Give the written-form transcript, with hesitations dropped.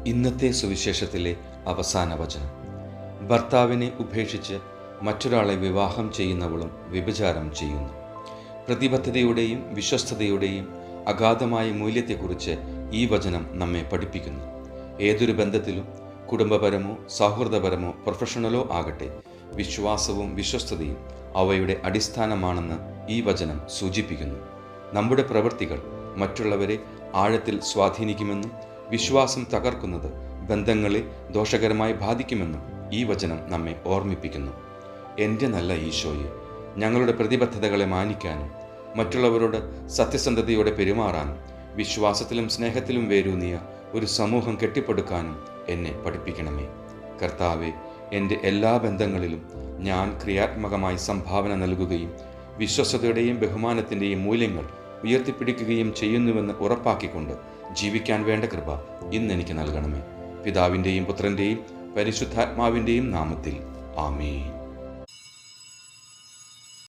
ഇന്നത്തെ സുവിശേഷത്തിലെ അവസാന വചനം: ഭർത്താവിനെ ഉപേക്ഷിച്ച് മറ്റൊരാളെ വിവാഹം ചെയ്യുന്നവളും വ്യഭിചാരം ചെയ്യുന്നു. പ്രതിബദ്ധതയുടെയും വിശ്വസ്തതയുടെയും അഗാധമായ മൂല്യത്തെക്കുറിച്ച് ഈ വചനം നമ്മെ പഠിപ്പിക്കുന്നു. ഏതൊരു ബന്ധത്തിലും, കുടുംബപരമോ സൗഹൃദപരമോ പ്രൊഫഷണലോ ആകട്ടെ, വിശ്വാസവും വിശ്വസ്തതയും അവയുടെ അടിസ്ഥാനമാണെന്ന് ഈ വചനം സൂചിപ്പിക്കുന്നു. നമ്മുടെ പ്രവൃത്തികൾ മറ്റുള്ളവരെ ആഴത്തിൽ സ്വാധീനിക്കുമെന്നും വിശ്വാസം തകർക്കുന്നത് ബന്ധങ്ങളെ ദോഷകരമായി ബാധിക്കുമെന്നും ഈ വചനം നമ്മെ ഓർമ്മിപ്പിക്കുന്നു. എൻ്റെ നല്ല ഈശോയെ, ഞങ്ങളുടെ പ്രതിബദ്ധതകളെ മാനിക്കാനും മറ്റുള്ളവരോട് സത്യസന്ധതയോടെ പെരുമാറാനും വിശ്വാസത്തിലും സ്നേഹത്തിലും വേരൂന്നിയ ഒരു സമൂഹം കെട്ടിപ്പടുക്കാനും എന്നെ പഠിപ്പിക്കണമേ. കർത്താവെ, എൻ്റെ എല്ലാ ബന്ധങ്ങളിലും ഞാൻ ക്രിയാത്മകമായി സംഭാവന നൽകുകയും വിശ്വസ്തതയുടെയും ബഹുമാനത്തിൻ്റെയും മൂല്യങ്ങൾ ഉയർത്തിപ്പിടിക്കുകയും ചെയ്യുന്നുവെന്ന് ഉറപ്പാക്കിക്കൊണ്ട് ജീവിക്കാൻ വേണ്ട കൃപ ഇന്നെനിക്ക് നൽകണമേ. പിതാവിൻ്റെയും പുത്രൻ്റെയും പരിശുദ്ധാത്മാവിൻ്റെയും നാമത്തിൽ ആമേൻ.